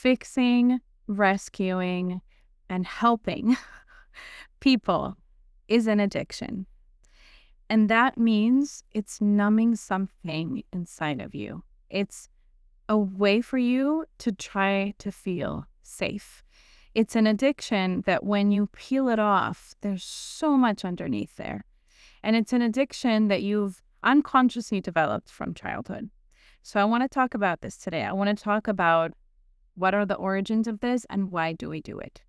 fixing, rescuing, and helping people is an addiction. And that means it's numbing something inside of you. It's a way for you to try to feel safe. It's an addiction that when you peel it off, there's so much underneath there. And it's an addiction that you've unconsciously developed from childhood. So I want to talk about this today. I want to talk about what are the origins of this and why do we do it.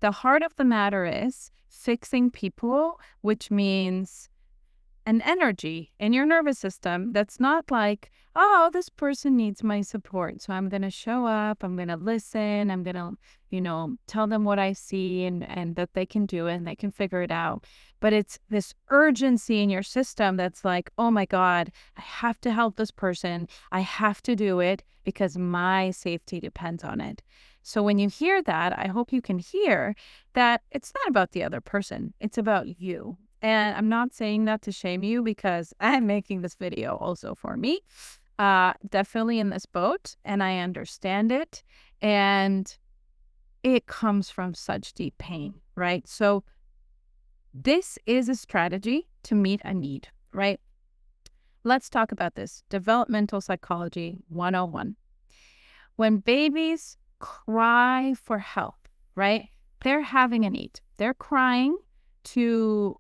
The heart of the matter is fixing people, which means an energy in your nervous system that's not like, oh, this person needs my support, so I'm going to show up, I'm going to listen, I'm going to, tell them what I see and that they can do it and they can figure it out. But it's this urgency in your system that's like, oh my God, I have to help this person. I have to do it because my safety depends on it. So when you hear that, I hope you can hear that it's not about the other person. It's about you. And I'm not saying that to shame you because I'm making this video also for me. Definitely in this boat, and I understand it. And it comes from such deep pain, right? So this is a strategy to meet a need, right? Let's talk about this. Developmental Psychology 101. When babies cry for help, right? They're having a need. They're crying to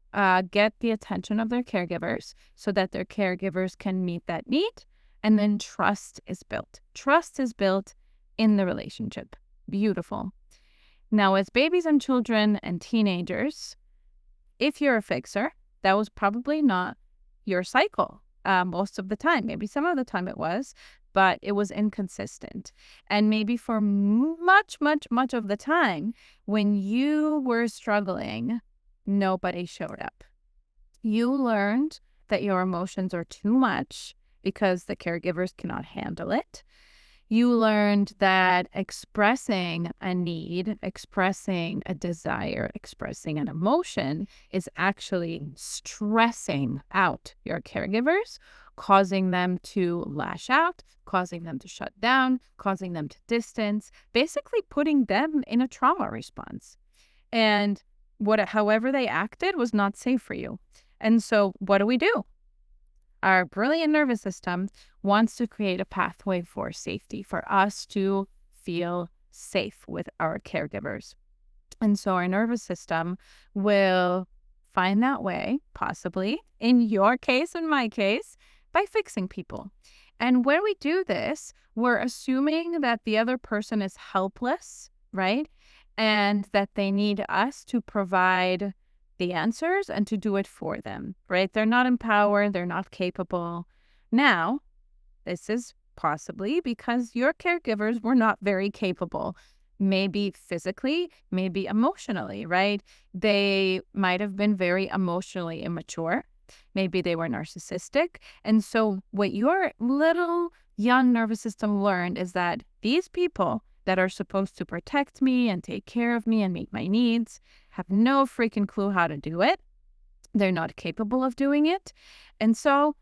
get the attention of their caregivers so that their caregivers can meet that need. And then trust is built. Trust is built in the relationship. Beautiful. Now, as babies and children and teenagers, if you're a fixer, that was probably not your cycle most of the time. Maybe some of the time it was, but it was inconsistent. And maybe for much of the time, when you were struggling, nobody showed up. You learned that your emotions are too much because the caregivers cannot handle it. You learned that expressing a need, expressing a desire, expressing an emotion is actually stressing out your caregivers, causing them to lash out, causing them to shut down, causing them to distance, basically putting them in a trauma response. And however they acted was not safe for you. And so what do? Our brilliant nervous system wants to create a pathway for safety, for us to feel safe with our caregivers. And so our nervous system will find that way, possibly, in your case, in my case, by fixing people. And when we do this, we're assuming that the other person is helpless, right? And that they need us to provide the answers and to do it for them, right? They're not empowered. They're not capable. Now, this is possibly because your caregivers were not very capable, maybe physically, maybe emotionally, right? They might have been very emotionally immature. Maybe they were narcissistic. And so what your little young nervous system learned is that these people that are supposed to protect me and take care of me and meet my needs have no freaking clue how to do it. They're not capable of doing it. And so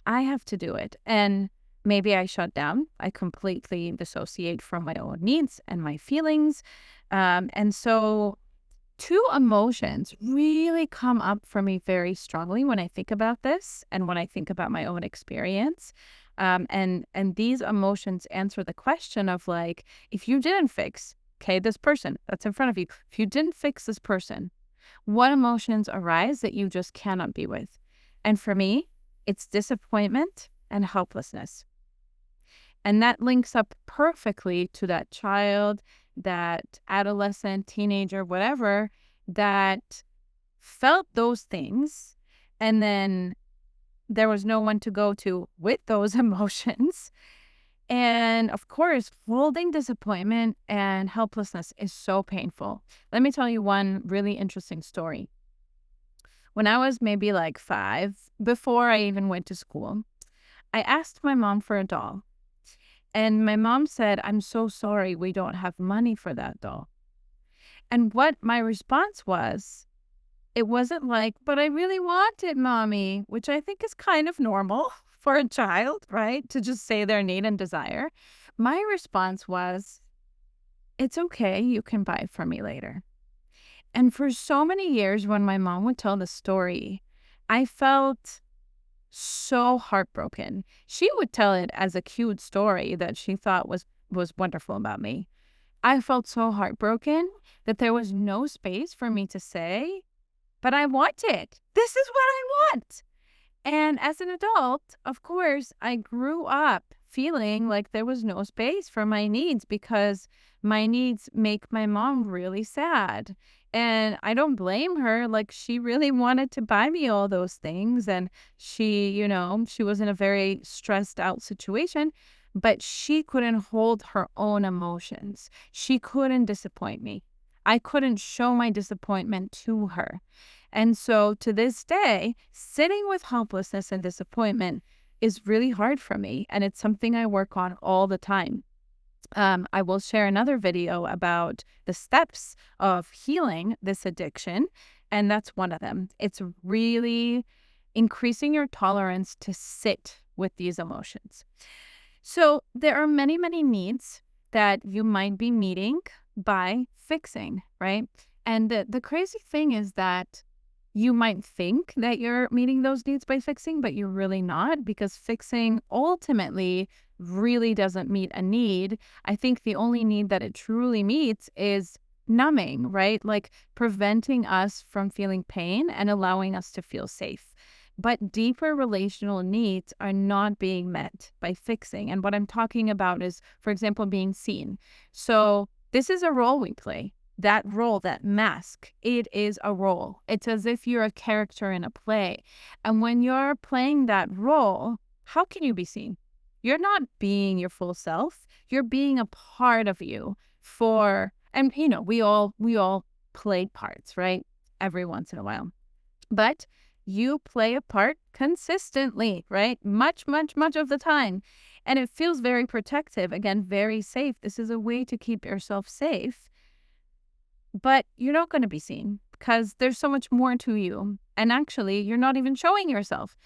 I have to do it. And maybe I shut down. I completely dissociate from my own needs and my feelings. And so two emotions really come up for me very strongly when I think about this and when I think about my own experience. And these emotions answer the question of like, if you didn't fix, this person that's in front of you, if you didn't fix this person, what emotions arise that you just cannot be with? And for me, it's disappointment and helplessness. And that links up perfectly to that child, that adolescent, teenager, whatever, that felt those things and then there was no one to go to with those emotions. And of course, holding disappointment and helplessness is so painful. Let me tell you one really interesting story. When I was maybe like 5, before I even went to school, I asked my mom for a doll. And my mom said, "I'm so sorry, we don't have money for that doll." And what my response was, it wasn't like, "But I really want it, mommy," which I think is kind of normal for a child, right? To just say their need and desire. My response was, It's okay. You can buy it from me later. And for so many years, when my mom would tell the story, I felt so heartbroken. She would tell it as a cute story that she thought was wonderful about me. I felt so heartbroken that there was no space for me to say, but I want it. This is what I want. And as an adult, of course, I grew up feeling like there was no space for my needs because my needs make my mom really sad. And I don't blame her. Like, she really wanted to buy me all those things. And she was in a very stressed out situation, but she couldn't hold her own emotions. She couldn't disappoint me. I couldn't show my disappointment to her. And so to this day, sitting with helplessness and disappointment is really hard for me. And it's something I work on all the time. I will share another video about the steps of healing this addiction. And that's one of them. It's really increasing your tolerance to sit with these emotions. So there are many, many needs that you might be meeting by fixing, right? And the crazy thing is that you might think that you're meeting those needs by fixing, but you're really not, because fixing ultimately really doesn't meet a need. I think the only need that it truly meets is numbing, right? Like preventing us from feeling pain and allowing us to feel safe. But deeper relational needs are not being met by fixing. And what I'm talking about is, for example, being seen. So this is a role we play. That role, that mask, it is a role. It's as if you're a character in a play. And when you're playing that role, how can you be seen? You're not being your full self. You're being a part of you and we all play parts, right? Every once in a while. But you play a part consistently, right? Much, much, much of the time. And it feels very protective. Again, very safe. This is a way to keep yourself safe. But you're not going to be seen because there's so much more to you. And actually, you're not even showing yourself.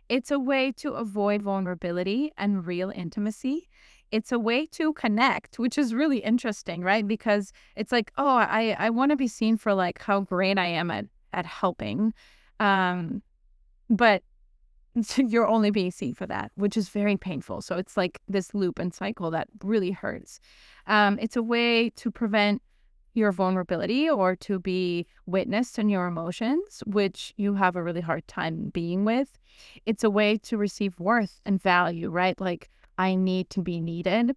It's a way to avoid vulnerability and real intimacy. It's a way to connect, which is really interesting, right? Because it's like, oh, I want to be seen for like how great I am at helping. But you're only being seen for that, which is very painful. So it's like this loop and cycle that really hurts. It's a way to prevent your vulnerability or to be witnessed in your emotions, which you have a really hard time being with. It's a way to receive worth and value, right? Like, I need to be needed.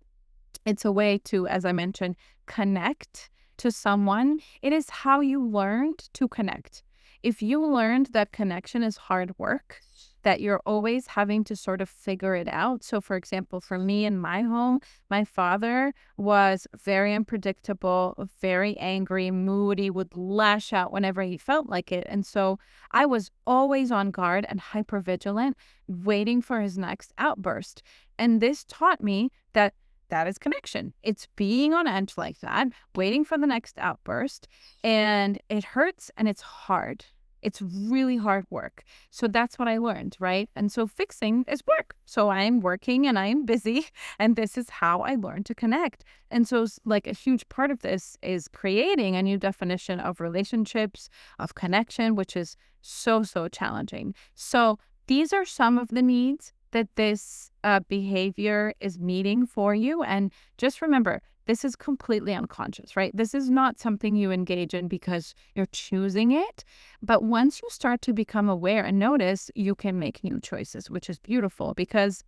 It's a way to, as I mentioned, connect to someone. It is how you learned to connect. If you learned that connection is hard work, that you're always having to sort of figure it out. So, for example, for me in my home, my father was very unpredictable, very angry, moody, would lash out whenever he felt like it. And so I was always on guard and hypervigilant, waiting for his next outburst. And this taught me that that is connection. It's being on edge like that, waiting for the next outburst. And it hurts and it's hard. It's really hard work. So that's what I learned, right? And so fixing is work. So I'm working and I'm busy. And this is how I learned to connect. And so like a huge part of this is creating a new definition of relationships, of connection, which is so, so challenging. So these are some of the needs that this behavior is meeting for you. And just remember, this is completely unconscious, right? This is not something you engage in because you're choosing it. But once you start to become aware and notice, you can make new choices, which is beautiful because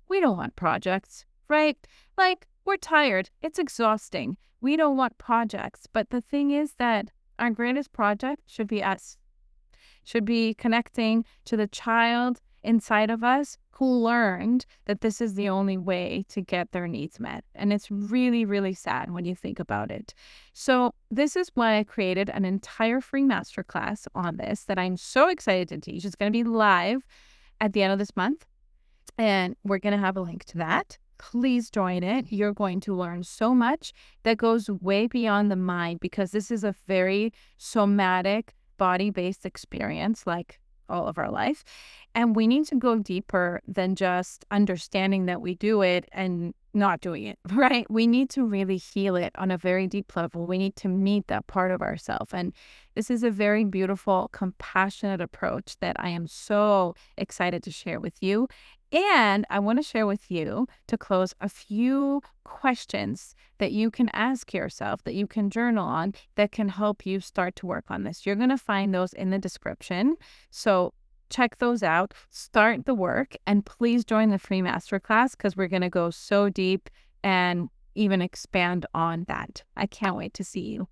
we don't want projects, right? Like, we're tired. It's exhausting. We don't want projects. But the thing is that our greatest project should be us, should be connecting to the child inside of us who learned that this is the only way to get their needs met. And it's really, really sad when you think about it. So this is why I created an entire free masterclass on this that I'm so excited to teach. It's going to be live at the end of this month, and we're going to have a link to that. Please join it. You're going to learn so much that goes way beyond the mind, because this is a very somatic, body-based experience, like all of our life. And we need to go deeper than just understanding that we do it and not doing it, right? We need to really heal it on a very deep level. We need to meet that part of ourselves. And this is a very beautiful, compassionate approach that I am so excited to share with you. And I want to share with you to close a few questions that you can ask yourself, that you can journal on, that can help you start to work on this. You're going to find those in the description. So check those out, start the work, and please join the free masterclass because we're going to go so deep and even expand on that. I can't wait to see you.